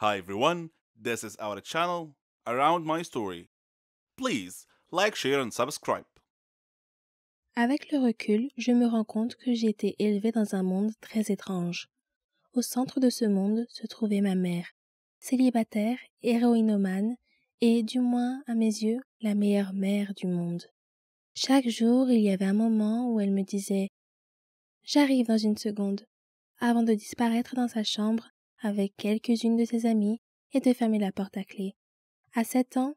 Hi everyone, this is our channel Around My Story. Please like, share and subscribe. Avec le recul, je me rends compte que j'ai été élevée dans un monde très étrange. Au centre de ce monde se trouvait ma mère, célibataire, héroïnomane et, du moins à mes yeux, la meilleure mère du monde. Chaque jour, il y avait un moment où elle me disait « J'arrive dans une seconde » avant de disparaître dans sa chambre avec quelques-unes de ses amies et de fermer la porte à clé. À 7 ans,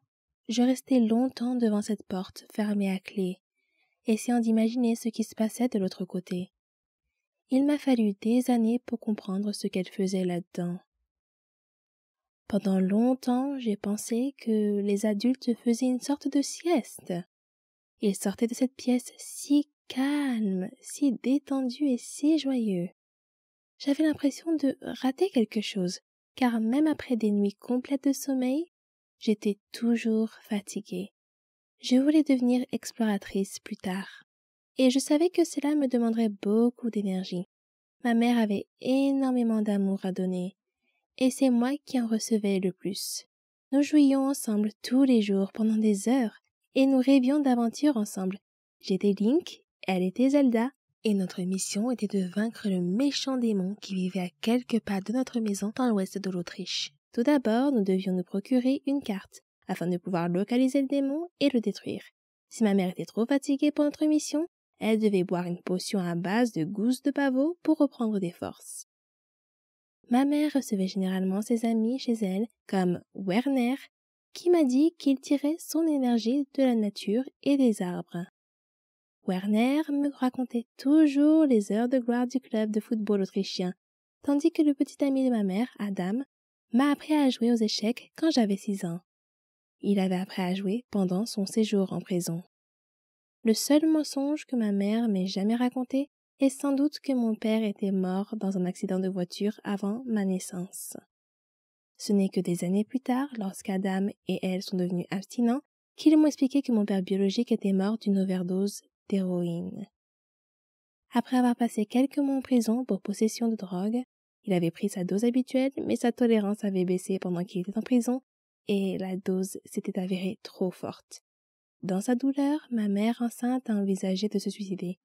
je restais longtemps devant cette porte fermée à clé, essayant d'imaginer ce qui se passait de l'autre côté. Il m'a fallu des années pour comprendre ce qu'elle faisait là-dedans. Pendant longtemps, j'ai pensé que les adultes faisaient une sorte de sieste. Ils sortaient de cette pièce si calme, si détendu et si joyeux. J'avais l'impression de rater quelque chose, car même après des nuits complètes de sommeil, j'étais toujours fatiguée. Je voulais devenir exploratrice plus tard. Et je savais que cela me demanderait beaucoup d'énergie. Ma mère avait énormément d'amour à donner, et c'est moi qui en recevais le plus. Nous jouions ensemble tous les jours pendant des heures, et nous rêvions d'aventures ensemble. J'étais Link, elle était Zelda, et notre mission était de vaincre le méchant démon qui vivait à quelques pas de notre maison dans l'ouest de l'Autriche. Tout d'abord, nous devions nous procurer une carte, afin de pouvoir localiser le démon et le détruire. Si ma mère était trop fatiguée pour notre mission, elle devait boire une potion à base de gousses de pavot pour reprendre des forces. Ma mère recevait généralement ses amis chez elle, comme Werner, qui m'a dit qu'il tirait son énergie de la nature et des arbres. Werner me racontait toujours les heures de gloire du club de football autrichien, tandis que le petit ami de ma mère, Adam, m'a appris à jouer aux échecs quand j'avais 6 ans. Il avait appris à jouer pendant son séjour en prison. Le seul mensonge que ma mère m'ait jamais raconté est sans doute que mon père était mort dans un accident de voiture avant ma naissance. Ce n'est que des années plus tard, lorsqu'Adam et elle sont devenus abstinents, qu'ils m'ont expliqué que mon père biologique était mort d'une overdose d'héroïne. Après avoir passé quelques mois en prison pour possession de drogue, il avait pris sa dose habituelle, mais sa tolérance avait baissé pendant qu'il était en prison et la dose s'était avérée trop forte. Dans sa douleur, ma mère enceinte a envisagé de se suicider,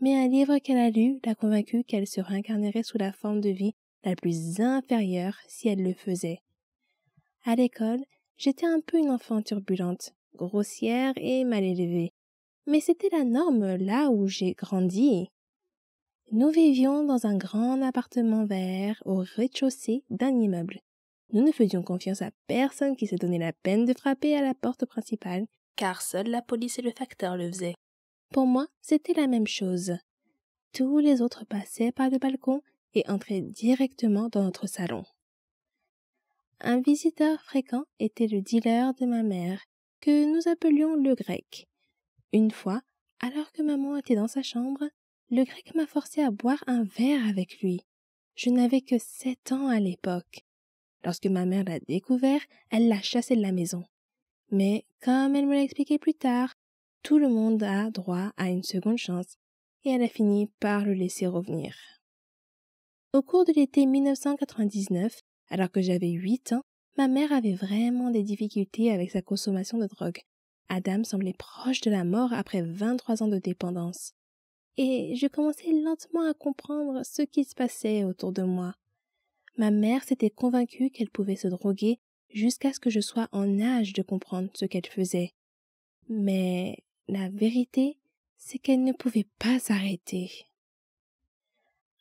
mais un livre qu'elle a lu l'a convaincue qu'elle se réincarnerait sous la forme de vie la plus inférieure si elle le faisait. À l'école, j'étais un peu une enfant turbulente, grossière et mal élevée, mais c'était la norme là où j'ai grandi. Nous vivions dans un grand appartement vert au rez-de-chaussée d'un immeuble. Nous ne faisions confiance à personne qui se donnait la peine de frapper à la porte principale, car seule la police et le facteur le faisaient. Pour moi, c'était la même chose. Tous les autres passaient par le balcon et entraient directement dans notre salon. Un visiteur fréquent était le dealer de ma mère, que nous appelions le grec. Une fois, alors que maman était dans sa chambre, le grec m'a forcé à boire un verre avec lui. Je n'avais que 7 ans à l'époque. Lorsque ma mère l'a découvert, elle l'a chassé de la maison. Mais, comme elle me l'a expliqué plus tard, tout le monde a droit à une seconde chance, et elle a fini par le laisser revenir. Au cours de l'été 1999, alors que j'avais 8 ans, ma mère avait vraiment des difficultés avec sa consommation de drogue. Adam semblait proche de la mort après 23 ans de dépendance. Et je commençais lentement à comprendre ce qui se passait autour de moi. Ma mère s'était convaincue qu'elle pouvait se droguer jusqu'à ce que je sois en âge de comprendre ce qu'elle faisait. Mais la vérité, c'est qu'elle ne pouvait pas s'arrêter.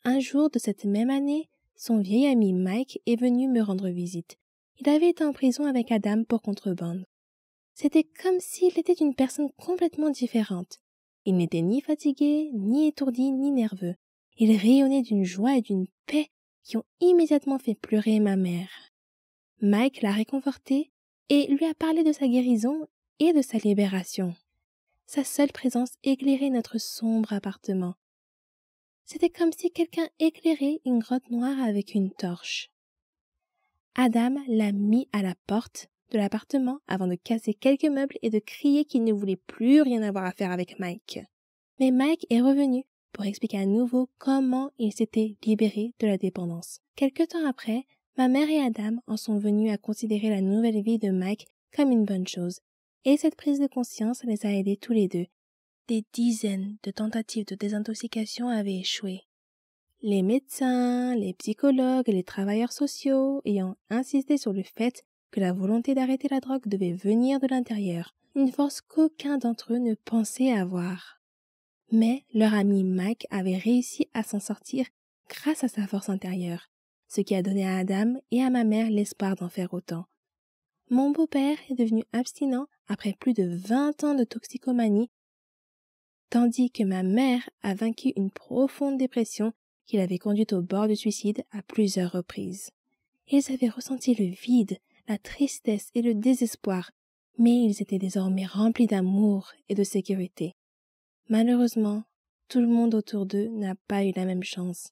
Un jour de cette même année, son vieil ami Mike est venu me rendre visite. Il avait été en prison avec Adam pour contrebande. C'était comme s'il était une personne complètement différente. Il n'était ni fatigué, ni étourdi, ni nerveux. Il rayonnait d'une joie et d'une paix qui ont immédiatement fait pleurer ma mère. Mike l'a réconforté et lui a parlé de sa guérison et de sa libération. Sa seule présence éclairait notre sombre appartement. C'était comme si quelqu'un éclairait une grotte noire avec une torche. Adam l'a mis à la porte de l'appartement avant de casser quelques meubles et de crier qu'il ne voulait plus rien avoir à faire avec Mike. Mais Mike est revenu pour expliquer à nouveau comment il s'était libéré de la dépendance. Quelque temps après, Ma mère et Adam en sont venus à considérer la nouvelle vie de Mike comme une bonne chose, et cette prise de conscience les a aidés tous les deux. Des dizaines de tentatives de désintoxication avaient échoué. Les médecins, les psychologues et les travailleurs sociaux ayant insisté sur le fait que la volonté d'arrêter la drogue devait venir de l'intérieur, une force qu'aucun d'entre eux ne pensait avoir. Mais leur ami Mike avait réussi à s'en sortir grâce à sa force intérieure, ce qui a donné à Adam et à ma mère l'espoir d'en faire autant. Mon beau-père est devenu abstinent après plus de 20 ans de toxicomanie, tandis que ma mère a vaincu une profonde dépression qui l'avait conduite au bord du suicide à plusieurs reprises. Ils avaient ressenti le vide, la tristesse et le désespoir, mais ils étaient désormais remplis d'amour et de sécurité. Malheureusement, tout le monde autour d'eux n'a pas eu la même chance.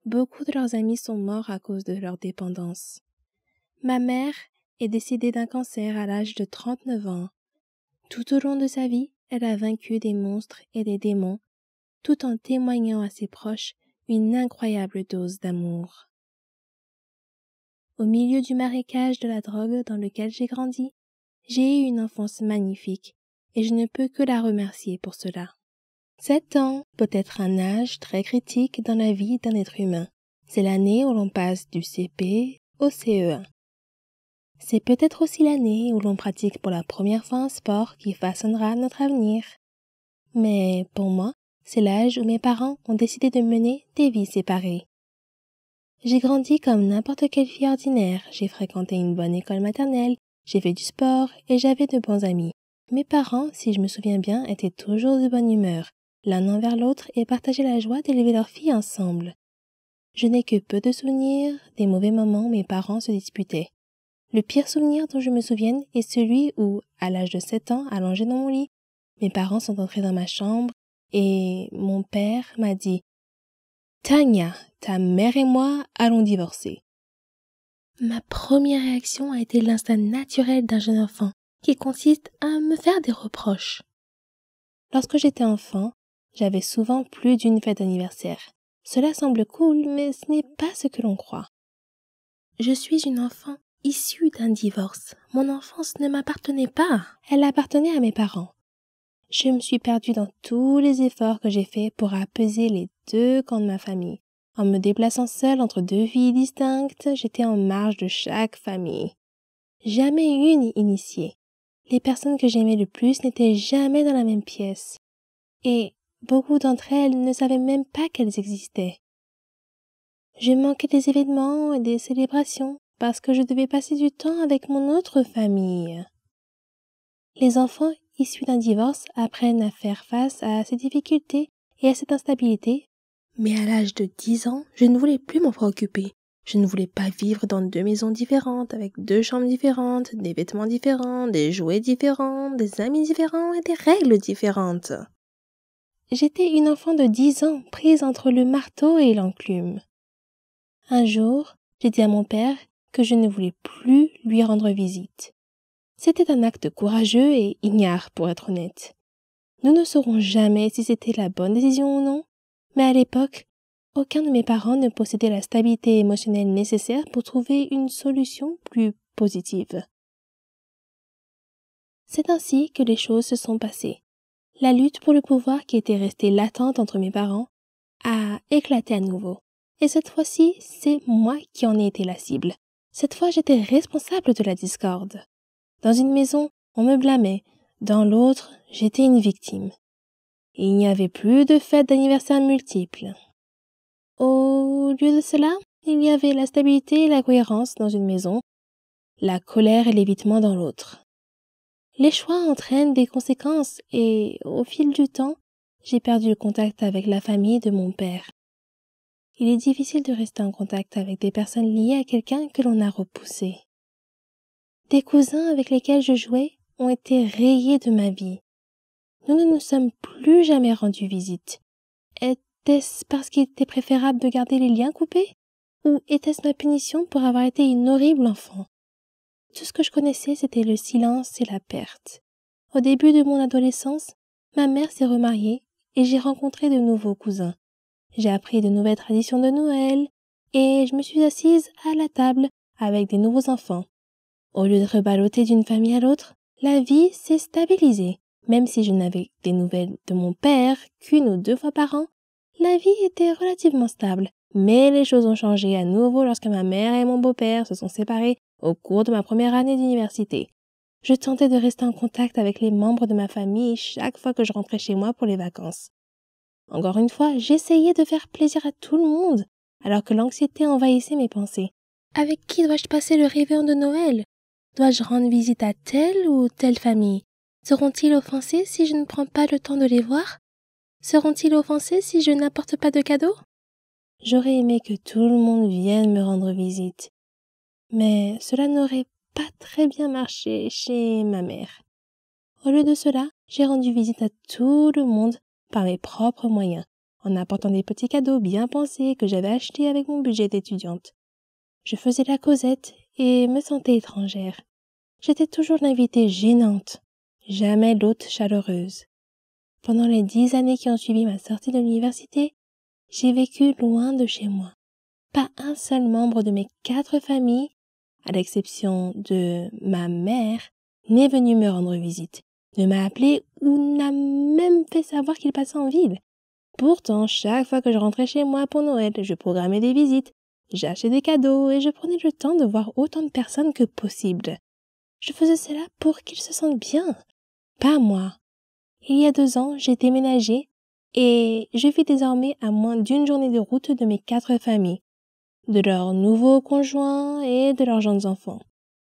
Beaucoup de leurs amis sont morts à cause de leur dépendance. Ma mère est décédée d'un cancer à l'âge de 39 ans. Tout au long de sa vie, elle a vaincu des monstres et des démons, tout en témoignant à ses proches une incroyable dose d'amour. Au milieu du marécage de la drogue dans lequel j'ai grandi, j'ai eu une enfance magnifique et je ne peux que la remercier pour cela. 7 ans peut être un âge très critique dans la vie d'un être humain. C'est l'année où l'on passe du CP au CE1. C'est peut-être aussi l'année où l'on pratique pour la première fois un sport qui façonnera notre avenir. Mais pour moi, c'est l'âge où mes parents ont décidé de mener des vies séparées. J'ai grandi comme n'importe quelle fille ordinaire, j'ai fréquenté une bonne école maternelle, j'ai fait du sport et j'avais de bons amis. Mes parents, si je me souviens bien, étaient toujours de bonne humeur, l'un envers l'autre et partageaient la joie d'élever leur fille ensemble. Je n'ai que peu de souvenirs des mauvais moments où mes parents se disputaient. Le pire souvenir dont je me souvienne est celui où, à l'âge de 7 ans, allongé dans mon lit, mes parents sont entrés dans ma chambre et mon père m'a dit « Tania, ta mère et moi allons divorcer. » Ma première réaction a été l'instinct naturel d'un jeune enfant qui consiste à me faire des reproches. Lorsque j'étais enfant, j'avais souvent plus d'une fête d'anniversaire. Cela semble cool, mais ce n'est pas ce que l'on croit. Je suis une enfant issue d'un divorce. Mon enfance ne m'appartenait pas. Elle appartenait à mes parents. Je me suis perdue dans tous les efforts que j'ai faits pour apaiser les deux camps de ma famille. En me déplaçant seule entre deux vies distinctes, j'étais en marge de chaque famille. Jamais une initiée. Les personnes que j'aimais le plus n'étaient jamais dans la même pièce. Et beaucoup d'entre elles ne savaient même pas qu'elles existaient. Je manquais des événements et des célébrations parce que je devais passer du temps avec mon autre famille. Les enfants issus d'un divorce apprennent à faire face à ces difficultés et à cette instabilité, mais à l'âge de 10 ans, je ne voulais plus m'en préoccuper. Je ne voulais pas vivre dans 2 maisons différentes, avec 2 chambres différentes, des vêtements différents, des jouets différents, des amis différents et des règles différentes. J'étais une enfant de 10 ans, prise entre le marteau et l'enclume. Un jour, j'ai dit à mon père que je ne voulais plus lui rendre visite. C'était un acte courageux et ignare, pour être honnête. Nous ne saurons jamais si c'était la bonne décision ou non, mais à l'époque, aucun de mes parents ne possédait la stabilité émotionnelle nécessaire pour trouver une solution plus positive. C'est ainsi que les choses se sont passées. La lutte pour le pouvoir qui était restée latente entre mes parents a éclaté à nouveau. Et cette fois-ci, c'est moi qui en ai été la cible. Cette fois, j'étais responsable de la discorde. Dans une maison, on me blâmait. Dans l'autre, j'étais une victime. Il n'y avait plus de fêtes d'anniversaire multiples. Au lieu de cela, il y avait la stabilité et la cohérence dans une maison, la colère et l'évitement dans l'autre. Les choix entraînent des conséquences et, au fil du temps, j'ai perdu le contact avec la famille de mon père. Il est difficile de rester en contact avec des personnes liées à quelqu'un que l'on a repoussé. Des cousins avec lesquels je jouais ont été rayés de ma vie. Nous ne nous sommes plus jamais rendus visite. Était-ce parce qu'il était préférable de garder les liens coupés? Ou était-ce ma punition pour avoir été une horrible enfant? Tout ce que je connaissais, c'était le silence et la perte. Au début de mon adolescence, ma mère s'est remariée et j'ai rencontré de nouveaux cousins. J'ai appris de nouvelles traditions de Noël et je me suis assise à la table avec des nouveaux enfants. Au lieu de reballoter d'une famille à l'autre, la vie s'est stabilisée. Même si je n'avais des nouvelles de mon père qu'une ou 2 fois par an, la vie était relativement stable. Mais les choses ont changé à nouveau lorsque ma mère et mon beau-père se sont séparés au cours de ma première année d'université. Je tentais de rester en contact avec les membres de ma famille chaque fois que je rentrais chez moi pour les vacances. Encore une fois, j'essayais de faire plaisir à tout le monde, alors que l'anxiété envahissait mes pensées. Avec qui dois-je passer le réveillon de Noël? Dois-je rendre visite à telle ou telle famille? Seront-ils offensés si je ne prends pas le temps de les voir? Seront-ils offensés si je n'apporte pas de cadeaux? J'aurais aimé que tout le monde vienne me rendre visite, mais cela n'aurait pas très bien marché chez ma mère. Au lieu de cela, j'ai rendu visite à tout le monde par mes propres moyens, en apportant des petits cadeaux bien pensés que j'avais achetés avec mon budget d'étudiante. Je faisais la causette et me sentais étrangère. J'étais toujours l'invitée gênante, jamais l'hôte chaleureuse. Pendant les 10 années qui ont suivi ma sortie de l'université, j'ai vécu loin de chez moi. Pas un seul membre de mes 4 familles, à l'exception de ma mère, n'est venu me rendre visite, ne m'a appelé ou n'a même fait savoir qu'il passait en ville. Pourtant, chaque fois que je rentrais chez moi pour Noël, je programmais des visites, j'achetais des cadeaux et je prenais le temps de voir autant de personnes que possible. Je faisais cela pour qu'ils se sentent bien, pas moi. Il y a 2 ans, j'ai déménagé et je vis désormais à moins d'1 journée de route de mes 4 familles, de leurs nouveaux conjoints et de leurs jeunes enfants.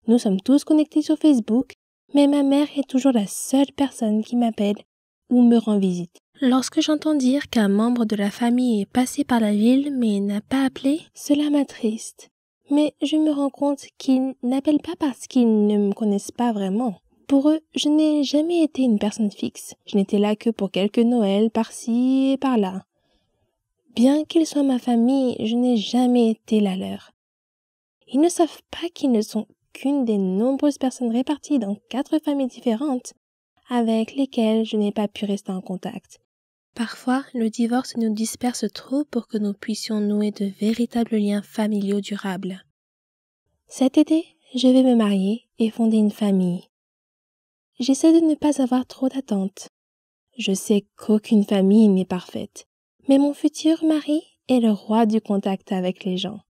Nous sommes tous connectés sur Facebook, mais ma mère est toujours la seule personne qui m'appelle ou me rend visite. Lorsque j'entends dire qu'un membre de la famille est passé par la ville mais n'a pas appelé, cela m'attriste. Mais je me rends compte qu'ils n'appellent pas parce qu'ils ne me connaissent pas vraiment. Pour eux, je n'ai jamais été une personne fixe. Je n'étais là que pour quelques Noëls par-ci et par-là. Bien qu'ils soient ma famille, je n'ai jamais été la leur. Ils ne savent pas qu'ils ne sont qu'une des nombreuses personnes réparties dans 4 familles différentes avec lesquelles je n'ai pas pu rester en contact. Parfois, le divorce nous disperse trop pour que nous puissions nouer de véritables liens familiaux durables. Cet été, je vais me marier et fonder une famille. J'essaie de ne pas avoir trop d'attentes. Je sais qu'aucune famille n'est parfaite, mais mon futur mari est le roi du contact avec les gens.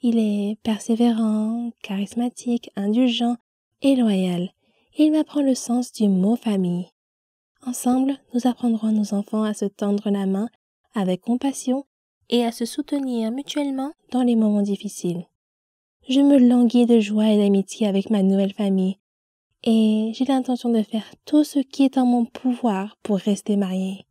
Il est persévérant, charismatique, indulgent et loyal. Il m'apprend le sens du mot famille. Ensemble, nous apprendrons à nos enfants à se tendre la main avec compassion et à se soutenir mutuellement dans les moments difficiles. Je me languis de joie et d'amitié avec ma nouvelle famille et j'ai l'intention de faire tout ce qui est en mon pouvoir pour rester mariée.